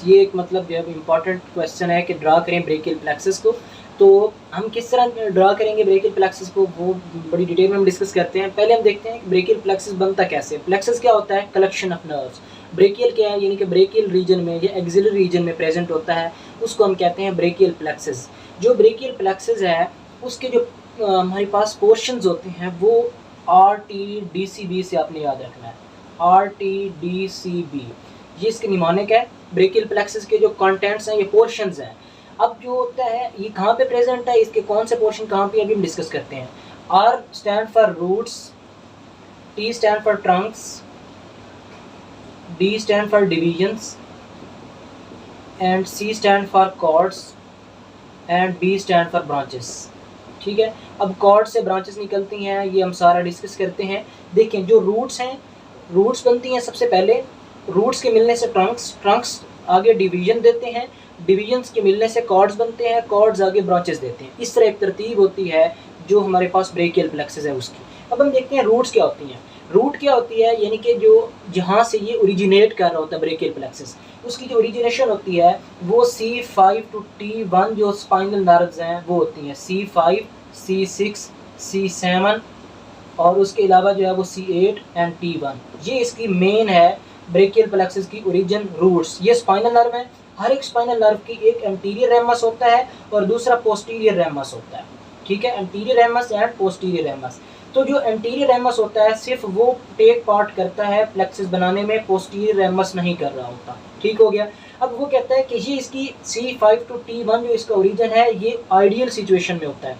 ये एक मतलब जो है इम्पॉर्टेंट क्वेश्चन है कि ड्रा करें ब्रेकियल प्लेक्सस को। तो हम किस तरह ड्रा करेंगे ब्रेकियल प्लेक्सस को, वो बड़ी डिटेल में हम डिस्कस करते हैं। पहले हम देखते हैं कि ब्रेकियल प्लेक्सस बनता कैसे है। प्लेक्सस क्या होता है? Collection of nerves. ब्रेकियल क्या है? यानी कि ब्रेकियल रीजन में या एक्सिलरी रीजन में प्रेजेंट होता है, उसको हम कहते हैं ब्रेकियल प्लेक्सस। जो ब्रेकियल प्लेक्सस है उसके जो हमारे पास पोर्शंस होते हैं वो RTDCB से आपने याद रखना है। RTDCB ये इसके निमोनिक है। ब्रेकियल प्लेक्सस के जो कंटेंट्स हैं ये पोर्शंस हैं। अब जो होता है ये कहाँ पे प्रेजेंट है, इसके कौन से पोर्शन कहाँ पे, अभी हम डिस्कस करते हैं। R stand for roots, T stand for trunks, D stand for divisions and C stand for cords and B stand for branches. ठीक है, अब कॉर्ड से ब्रांचेस निकलती हैं, ये हम सारा डिस्कस करते हैं। देखें जो रूट्स हैं, रूट्स बनती हैं सबसे पहले, रूट्स के मिलने से ट्रंक्स, ट्रंक्स आगे डिवीजन देते हैं, डिवीजन्स के मिलने से कॉर्ड्स बनते हैं, कॉर्ड्स आगे ब्रांचेस देते हैं। इस तरह एक तरतीब होती है जो हमारे पास ब्रेकियल प्लेक्सस है उसकी। अब हम देखते हैं रूट्स क्या होती हैं। रूट क्या होती है, यानी कि जो जहाँ से ये ओरिजिनेट कर रहा होता है ब्रेकियल प्लेक्सस, उसकी जो ओरिजिनेशन होती है वो C5 to T1 जो स्पाइनल नर्व्स हैं वो होती हैं, C5, C6, C7 और उसके अलावा जो है वो C8 एंड T1। ये इसकी मेन है ब्रेकियल प्लेक्सस की ओरिजिन रूट्स। ये स्पाइनल नर्व है। हर एक स्पाइनल नर्व की एक एंटीरियर रेमस होता है और दूसरा पोस्टीरियर रेमस होता है। ठीक है, anterior ramus and posterior ramus. तो जो एंटीरियर रेमस होता है सिर्फ वो टेक पार्ट करता है प्लेक्सस बनाने में, पोस्टीरियर रेमस नहीं कर रहा होता। ठीक हो गया। अब वो कहता है कि ये इसकी C5 to T1 जो इसका ओरिजिन है ये आइडियल सिचुएशन में होता है।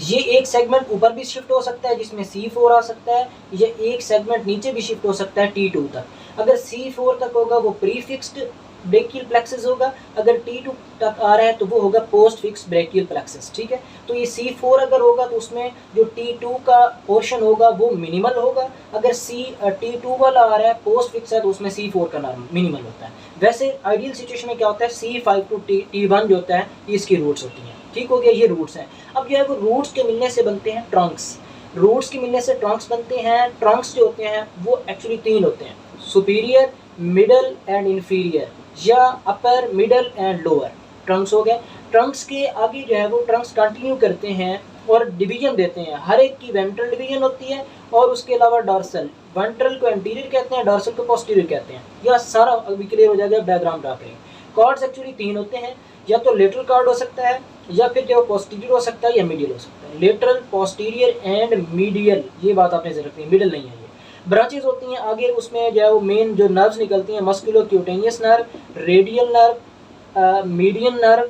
ये एक सेगमेंट ऊपर भी शिफ्ट हो सकता है जिसमें C4 आ सकता है, या एक सेगमेंट नीचे भी शिफ्ट हो सकता है T2 तक। अगर C4 तक होगा वो प्रीफिक्स्ड ब्रेकियल प्लेक्सस होगा, अगर T2 तक आ रहा है तो वो होगा पोस्ट फिक्स ब्रेकियल प्लेक्सस। ठीक है, तो ये C4 अगर होगा तो उसमें जो T2 का पोर्शन होगा वो मिनिमल होगा। अगर T2 वाला आ रहा है पोस्ट फिक्स है तो उसमें C4 का नाम मिनिमल होता है। वैसे आइडियल सिचुएशन में क्या होता है, C5 to T1 जो होता है ये इसकी रूट्स होती हैं। ठीक हो गया, ये रूट्स हैं। अब जो है वो रूट्स के मिलने से बनते हैं ट्रंक्स। रूट्स के मिलने से ट्रंक्स बनते हैं। ट्रंक्स जो होते हैं वो एक्चुअली तीन होते हैं, सुपीरियर, मिडल एंड इन्फीरियर, या अपर, मिडल एंड लोअर ट्रंक्स हो गए। ट्रंक्स के आगे जो है वो ट्रंक्स कंटिन्यू करते हैं और डिवीजन देते हैं। हर एक की वेंट्रल डिवीजन होती है और उसके अलावा डॉर्सल। वेंट्रल को एंटीरियर कहते हैं, डॉर्सल को पोस्टीरियर कहते हैं। यह सारा अभी क्लियर हो जाएगा बैकग्राउंड ड्रा करेंगे। कॉर्ड्स एक्चुअली तीन होते हैं, या तो लेटरल कॉर्ड हो सकता है, या फिर जो पोस्टीरियर हो सकता है, या मीडियल हो सकता है। लेटरल, पोस्टीरियर एंड मीडियल, ये बात आपने जरूर रखनी है, मिडल नहीं है। ब्रांचेज होती हैं आगे, उसमें जो है वो मेन जो नर्व्स निकलती हैं, musculocutaneous nerve, radial nerve, median nerve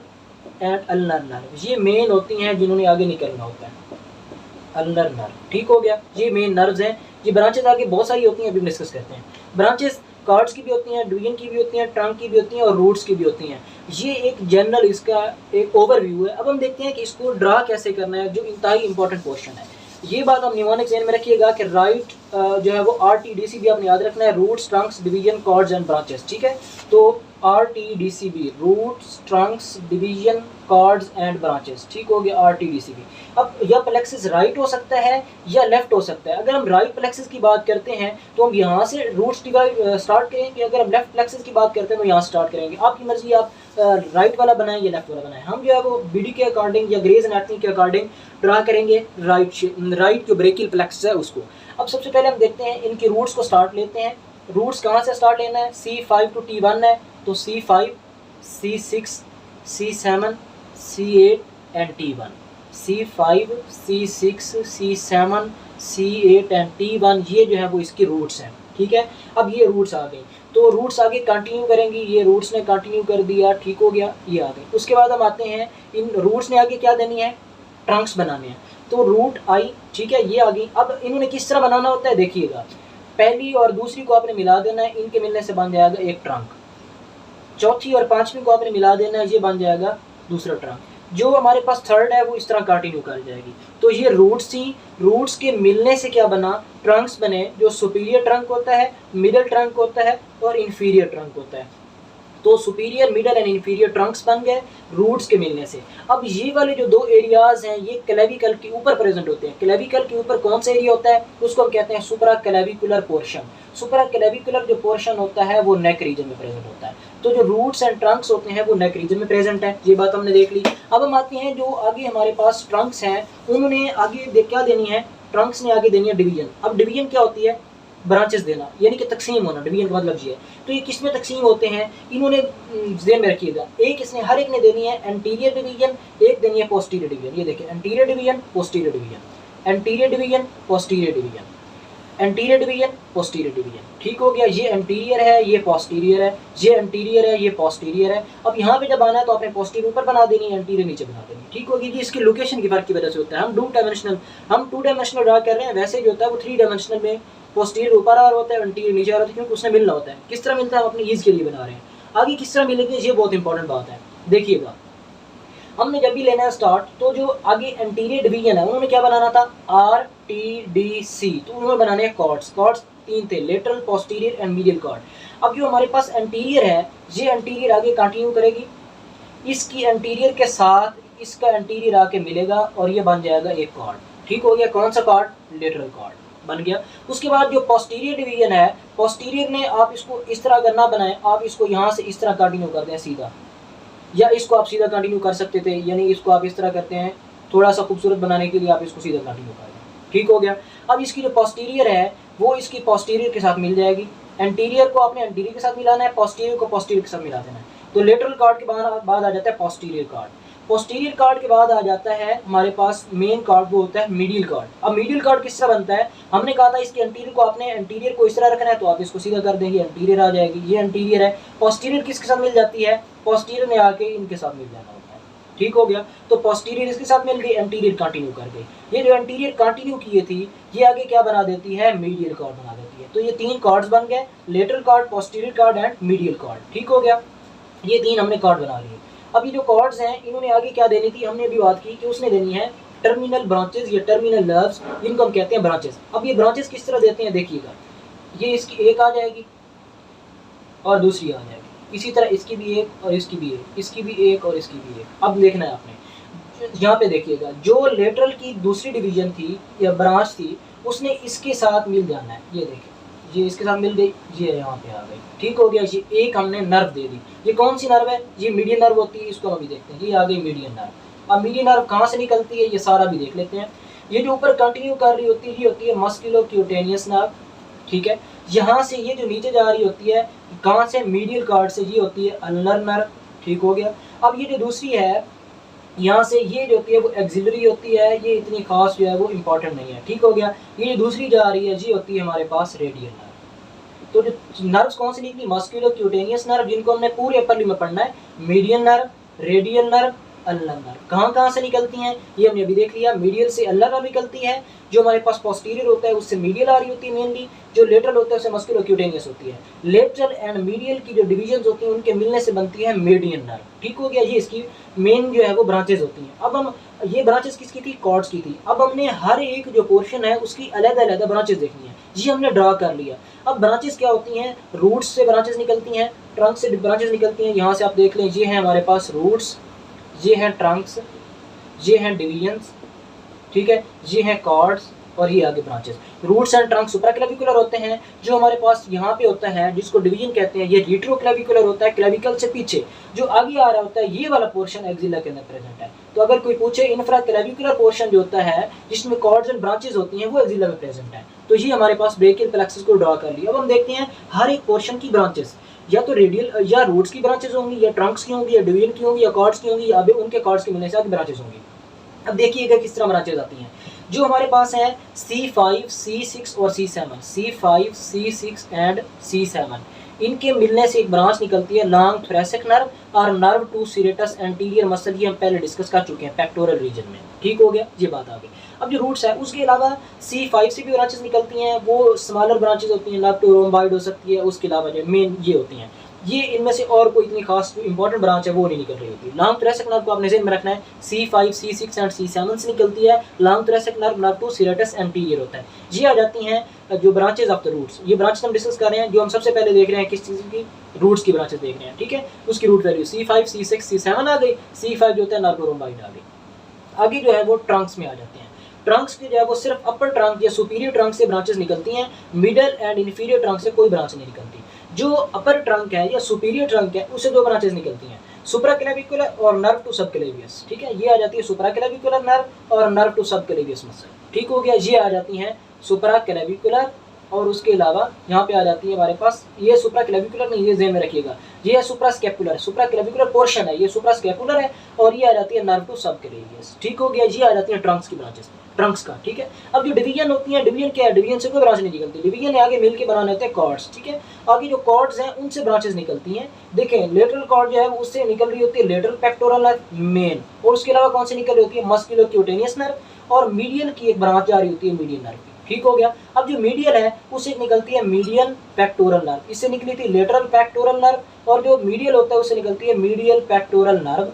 and ulnar nerve. ये मेन होती हैं जिन्होंने आगे निकलना होता है, अल्नर नर्व। ठीक हो गया, ये मेन नर्व्स हैं। ये ब्रांचेज आगे बहुत सारी होती हैं, अभी डिस्कस करते हैं। ब्रांचेज कॉर्ड्स की भी होती हैं, डिवीजन की भी होती हैं, ट्रंक की भी होती हैं और रूट्स की भी होती हैं। ये एक जनरल इसका एक ओवरव्यू है। अब हम देखते हैं कि इसको ड्रा कैसे करना है, जो इंतहाई इंपॉर्टेंट क्वेश्चन है। ये बात आप निमोनिक ज़हन में रखिएगा कि राइट जो है वो RTDCB आपने याद रखना है, roots, trunks, division, cords and branches. ठीक है, तो RTDCB roots, trunks, division, cords and branches. ठीक हो गया RTDCB। अब यह प्लेक्सस राइट हो सकता है या लेफ्ट हो सकता है। अगर हम राइट प्लेक्सस की बात करते हैं तो हम यहाँ से रूट्स डिवाइड स्टार्ट करेंगे, अगर हम लेफ्ट प्लेक्सस की बात करते हैं तो यहाँ स्टार्ट करेंगे। आपकी मर्जी, आप राइट वाला बनाएं या लेफ्ट वाला बनाएं। हम जो है वो BD के अकॉर्डिंग या ग्रेज एनाटॉमी के अकॉर्डिंग ड्रा करेंगे राइट जो ब्रेकियल प्लेक्सस है उसको। अब सबसे पहले हम देखते हैं इनके रूट्स को स्टार्ट लेते हैं। रूट्स कहाँ से स्टार्ट लेना है, C5 to T1 है तो C5, C6, C7, C8 and T1। C5, C6, C7, C8 and T1 ये जो है वो इसकी रूट्स हैं। ठीक है, अब ये रूट्स आ गई तो रूट्स आगे कंटिन्यू करेंगी। ये रूट्स ने कंटिन्यू कर दिया, ठीक हो गया, ये आ गई। उसके बाद हम आते हैं इन रूट्स ने आगे क्या देनी है, ट्रंक्स बनाने हैं। तो रूट आई, ठीक है, ये आ गई। अब इन्होंने किस तरह बनाना होता है देखिएगा, पहली और दूसरी को आपने मिला देना है, इनके मिलने से बन जाएगा एक ट्रंक। चौथी और पांचवी को आपने मिला देना है, ये बन जाएगा दूसरा ट्रंक। जो हमारे पास थर्ड है वो इस तरह कंटिन्यू कर जाएगी। तो ये रूट्स थी, रूट्स के मिलने से क्या बना, ट्रंक्स बने, जो सुपीरियर ट्रंक होता है, मिडिल ट्रंक होता है और इन्फीरियर ट्रंक होता है। तो superior, middle and inferior Trunks बन गए रूट्स के मिलने से। अब ये वाले जो दो एरियाज हैं ये क्लेविकल के ऊपर प्रेजेंट होते हैं। क्लेविकल के ऊपर कौन सा एरिया होता है, उसको हम कहते हैं सुपरा क्लेविकुलर पोर्शन। सुपरा क्लेविकुलर जो पोर्शन होता है वो नेक रीजन में प्रेजेंट होता है। तो जो रूट्स एंड ट्रंक्स होते हैं वो नेक रीजन में प्रेजेंट है, ये बात हमने देख ली। अब हम आते हैं जो आगे हमारे पास ट्रंक्स हैं, उन्होंने आगे क्या देनी है, ट्रंक्स ने आगे देनी है डिवीजन। अब डिवीजन क्या होती है, ब्रांचेस देना, यानी कि तकसीम होना, डिवीजन का मतलब ये है। तो ये किस में तकसीम होते हैं, इन्होंने ध्यान में रखिएगा, एक इसने हर एक ने देनी है एंटीरियर डिवीजन, एक देनी है पोस्टीरियर डिवीजन। ये देखिए anterior division, posterior division, anterior division, posterior division, anterior division, posterior division. ठीक हो गया, ये एंटीरियर है, ये पोस्टीरियर है, ये एंटीरियर है, ये पोस्टीरियर है। अब यहाँ पे जब आना है तो आपने पोस्टीरियर ऊपर बना देनी है, एंटीरियर नीचे बना देनी है। ठीक होगी, इसकी लोकेशन की फर्क की वजह से होता है। हम टू डायमेंशनल ड्रा कर रहे हैं, वैसे जो होता है वो 3 डायमेंशनल में पोस्टीरियर ऊपर आ रहा होता है, एंटीरियर नीचे आ रहा होता है, क्योंकि उसने मिलना होता है। किस तरह मिलता है, हम अपनी ईज के लिए बना रहे हैं। आगे किस तरह मिलेंगे ये बहुत इंपॉर्टेंट बात है, देखिएगा। हमने जब भी लेना है स्टार्ट, तो जो आगे एंटीरियर डिवीजन है उन्होंने क्या बनाना था, RTDC, तो उन्होंने बनाने हैं कॉर्ड्स। कॉर्ड्स 3 थे, lateral, posterior and medial cord. अब जो हमारे पास एंटीरियर है, ये एंटीरियर आगे कंटिन्यू करेगी, इसकी एंटीरियर के साथ इसका एंटीरियर आके मिलेगा और ये बन जाएगा एक कॉर्ड। ठीक हो गया, कौन सा कॉर्ड, लेटरल कॉर्ड बन गया। उसके बाद जो पोस्टीरियर डिवीजन है, पोस्टीरियर ने आप इसको इस तरह करना बनाए, आप इसको यहाँ से इस तरह कंटिन्यू कर दें सीधा, या इसको आप सीधा कंटिन्यू कर सकते थे, यानी इसको आप इस तरह करते हैं थोड़ा सा खूबसूरत बनाने के लिए, आप इसको सीधा कंटिन्यू कर दें। ठीक हो गया। अब इसकी जो पोस्टीरियर है वो इसकी पोस्टीरियर के साथ मिल जाएगी। एंटीरियर को आपने एंटीरियर के साथ मिलाना है, पोस्टीरियर को पोस्टीरियर के साथ मिला देना है। तो लेटरल कार्ड के बाद आ जाता है पोस्टीरियर कार्ड। पोस्टीरियर कार्ड के बाद आ जाता है हमारे पास मेन कार्ड, वो होता है मीडियल कार्ड। अब मीडियल कार्ड किस तरह बनता है, हमने कहा था इसके एंटीरियर को आपने एंटीरियर को इस तरह रखना है, तो आप इसको सीधा कर देंगे, एंटीरियर आ जाएगी, ये एंटीरियर है। पोस्टीरियर किसके साथ मिल जाती है, पोस्टीरियर में आके इनके साथ मिल जाना होता है। ठीक हो गया, तो पोस्टीरियर इसके साथ मिल गई, एंटीरियर कंटिन्यू कर गई। ये जो एंटीरियर कंटिन्यू किए थी, ये आगे क्या बना देती है, मीडियल कार्ड बना देती है। तो ये 3 कार्ड्स बन गए, lateral card, posterior card and medial card. ठीक हो गया, ये 3 हमने कार्ड बना लिए। अब ये जो कॉर्ड्स हैं इन्होंने आगे क्या देनी थी, हमने अभी बात की कि उसने देनी है टर्मिनल ब्रांचेस या टर्मिनल नर्व्स, इनको हम कहते हैं ब्रांचेस। अब ये ब्रांचेस किस तरह देते हैं, देखिएगा, ये इसकी एक आ जाएगी और दूसरी आ जाएगी, इसी तरह इसकी भी एक और इसकी भी एक, इसकी भी एक और इसकी भी एक। अब देखना है आपने, यहाँ पे देखिएगा, जो लेटरल की दूसरी डिवीजन थी या ब्रांच थी, उसने इसके साथ मिल जाना है। ये देखिए, ये इसके साथ मिल गई, ये यहाँ पे आ गई। ठीक हो गया, ये एक हमने नर्व दे दी। ये कौन सी नर्व है, ये मीडियन नर्व होती है, इसको हम अभी देखते हैं। ये आ गई मीडियन नर्व। अब मीडियन नर्व कहाँ से निकलती है, ये सारा भी देख लेते हैं। ये जो ऊपर कंटिन्यू कर रही होती है, ये होती है मस्कुलोक्यूटेनियस नर्व। ठीक है, यहाँ से ये जो नीचे जा रही होती है, कहाँ से, मीडियल कार्ड से, ये होती है अल्नर नर्व। ठीक हो गया। अब ये जो दूसरी है, यहाँ से ये जो होती है वो एक्सिलरी होती है, ये इतनी खास जो है वो इंपॉर्टेंट नहीं है। ठीक हो गया, ये दूसरी जा रही है, ये होती है हमारे पास रेडियल नर्व। तो जो नर्व्स कौन सी निकली, मस्कुलोक्यूटेनियस नर्व, जिनको हमने पूरे अपर में पढ़ना है, median nerve, radial nerve, ulnar nerve. कहाँ से निकलती हैं, ये हमने अभी देख लिया। मीडियल से अल्नर नर्व निकलती है, जो हमारे पास पोस्टीरियर होता है उससे मीडियल आ रही होती है मेनली, जो लेटरल होता है उससे मस्कुलोक्यूटेनियस होती है। लेटरल एंड मीडियल की जो डिविजन्स होती हैं उनके मिलने से बनती है मीडियन नर्व। ठीक हो गया, ये इसकी मेन जो है वो ब्रांचेज होती हैं। अब हम, ये ब्रांचेस किसकी थी, कॉर्ड्स की थी। अब हमने हर एक जो पोर्शन है उसकी अलग-अलग ब्रांचेस देखनी है, ये हमने ड्रा कर लिया। अब ब्रांचेस क्या होती हैं, रूट्स से ब्रांचेस निकलती हैं, ट्रंक से ब्रांचेस निकलती हैं। यहाँ से आप देख लें, ये हैं हमारे पास रूट्स, ये हैं ट्रंक्स, ये हैं डिवीजन्स, ठीक है, ये हैं कॉर्ड्स और ये आगे branches. Roots and trunks supraclavicular होते हैं, जो हमारे पास यहाँ पे होता है जिसको डिवीजन कहते हैं, ये रेट्रोक्लेविकुलर होता है, क्लेविकल से पीछे जो आगे आ रहा होता है, ये वाला पोर्शन एक्सिला के अंदर प्रेजेंट है। तो अगर कोई पूछे इंफ्राक्लेविकुलर पोर्शन जो होता है जिसमें कॉर्ड्स एंड ब्रांचेस होती हैं, वो एक्सिला में प्रेजेंट है। तो ये हमारे पास ब्रेकियल प्लेक्सस को ड्रा कर लिया। अब हम देखते हैं हर एक पोर्शन की ब्रांचेस, या तो रेडियल या रूट्स की ब्रांचेस होंगी, या ट्रंक्स की होंगी, या डिवीजन की होंगी, या कॉर्ड्स की होंगी, या उनके कॉर्ड्स के मिलने से आगे ब्रांचेस होंगी। अब देखिएगा किस तरह ब्रांचेस आती हैं। जो हमारे पास है C5, C6 और C7, C5, C6 and C7, इनके मिलने से एक ब्रांच निकलती है लॉन्ग थोरेसिक नर्व और nerve to serratus anterior muscle, ये हम पहले डिस्कस कर चुके हैं पेक्टोरल रीजन में। ठीक हो गया, ये बात आ गई। अब जो रूट्स है उसके अलावा C5 से भी ब्रांचेस निकलती हैं, वो स्मॉलर ब्रांचेस होती हैं, नर्व टू रोम्बॉइड हो सकती है, उसके अलावा जो मेन ये होती हैं। ये इनमें से और कोई इतनी खास इंपॉर्टेंट ब्रांच है वो नहीं निकल रही होती। लॉन्ग थोरेसिक नर्व को आपने ज़हन में रखना है, C5, C6 एंड C7 से निकलती है। Long thoracic nerve to serratus anterior होता है। ये आ जाती हैं जो ब्रांचेज ऑफ द रूट्स। ये ब्रांचेज हम डिस्कस कर रहे हैं, जो हम सबसे पहले देख रहे हैं किस चीज़ की, रूट्स की ब्रांचेज देख रहे हैं, ठीक है। उसकी root value C5, C6, C7 आ गई। C5 जो होता है नर्व रोम्बाइड आ गई। आगे जो है वो ट्रंक्स में आ जाते हैं। ट्रंक्स के जो है वो सिर्फ अपर ट्रंक या सुपीरियर ट्रंक से ब्रांचेस निकलती हैं, मिडल एंड इन्फीरियर ट्रंक से कोई ब्रांच नहीं निकलती। जो अपर ट्रंक है या सुपीरियर ट्रंक है उससे दो ब्रांचेस निकलती हैं, सुप्राक्लेविकुलर और नर्व टू सबक्लेवियस, ठीक है। ये आ जाती है सुप्राक्लेविकुलर नर्व और नर्व टू सबक्लेवियस मसल, ठीक हो गया। ये आ जाती हैं सुप्राक्लेविकुलर और उसके अलावा यहाँ पे आ जाती है हमारे पास, ये सुप्राक्लेविकुलर नहीं, ये ज़हन में रखिएगा, ये है सुप्रास्कैपुलर, सुप्राक्लेविकुलर पोर्शन है, ये सुप्रास्कैपुलर है, और ये आ जाती है नर्व टू सबक्लेवियस, ठीक हो गया। ये आ जाती है ट्रंक्स की ब्रांचेस, ट्रंक्स का, ठीक है। अब जो डिवीजन होती है, डिवीजन क्या है, डिवीजन से कोई ब्रांच नहीं निकलती, डिवीजन आगे मिलके बनाने होते हैं कॉर्ड्स, ठीक है। आगे जो कॉर्ड्स हैं उनसे ब्रांचेस निकलती हैं। देखें लेटरल कॉर्ड जो है उससे निकल रही होती है लेटरल पेक्टोरल नर्व मेन, और उसके अलावा कौन सी निकल रही होती है, मस्कुलोक्यूटेनियस नर्व, और मीडियल की एक ब्रांच जा रही होती है मीडियन नर्व, ठीक हो गया। अब जो मीडियल है उससे निकलती है मीडियन पेक्टोरल नर्व, इससे निकली थी लेटरल पेक्टोरल नर्व, और जो मीडियल होता है उससे निकलती है मीडियल पेक्टोरल नर्व,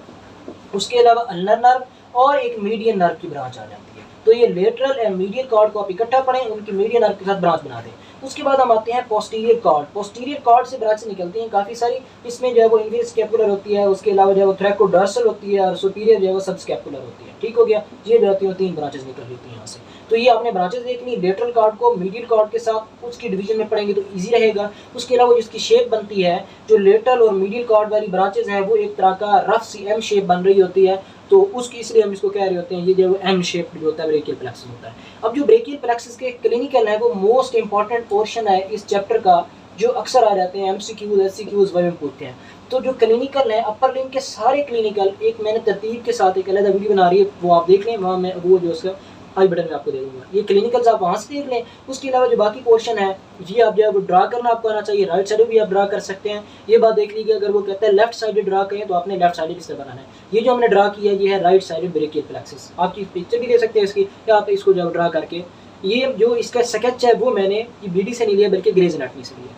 उसके अलावा अल्नर नर्व और एक मीडियन नर्व की ब्रांच आ जाती है। तो ये लेटरल एंड मीडियल कॉर्ड को आप इकट्ठा पढ़ें, उनकी मीडियन नर्व के साथ ब्रांच बना दें। उसके बाद हम आते हैं पोस्टीरियर कॉर्ड। पोस्टीरियर कॉर्ड से ब्रांच निकलती हैं काफ़ी सारी, इसमें जो है वो इंफीरियर स्कैपुलर होती है, उसके अलावा जो है वो थ्रैकोडोर्सल होती है, और सुपीरियर जो है वो सब स्कैपुलर होती है, ठीक हो गया। ये जो होती है तीन ब्रांचेस निकल रही थी यहाँ से। तो ये आपने ब्रांचेस देखनी, लेटरल कॉर्ड को मीडियल कॉर्ड के साथ उसकी डिवीजन में पढ़ेंगे तो इजी रहेगा। उसके अलावा जिसकी शेप बनती है, जो लेटरल और मीडियल कॉर्ड वाली ब्रांचेस हैं वो एक तरह का रफ सी एम शेप बन रही होती है, तो उसकी इसलिए हम इसको कह रहे होते हैं ये जो एम शेप जो होता है ब्रेकियल प्लेक्सस होता है। अब जो ब्रेकियल प्लेक्सस के क्लिनिकल है वो मोस्ट इंपॉर्टेंट पोर्शन है इस चैप्टर का, जो अक्सर आ जाते हैं MCQs SCQs वही पूछते हैं। तो जो क्लिनिकल है अपर लिम्ब के सारे क्लिनिकल, एक मैंने तरतीब के साथ एक अलग वीडियो बना रही है, वो आप देख लें, वहाँ मैं वो जो उसका आई बटन में आपको दे दूंगा, ये क्लिनिकल्स आप वहाँ से देख लें। उसके अलावा जो बाकी पोर्शन है ये आप जो है वो ड्रा करना आपको आना चाहिए, राइट साइड भी आप ड्रा कर सकते हैं। ये बात देख लीजिए, अगर वो कहता है लेफ्ट साइड ड्रा करें तो आपने लेफ्ट साइड किस तरह बनाना है। ये जो हमने ड्रा किया ये है राइट साइड ब्रेकियल प्लेक्सस, आप पिक्चर भी दे सकते हैं इसकी, या आप इसको जो ड्रा करके, ये जो इसका स्केच है वो मैंने ये BD से नहीं लिया बल्कि ग्रेज एनाटॉमी से लिया।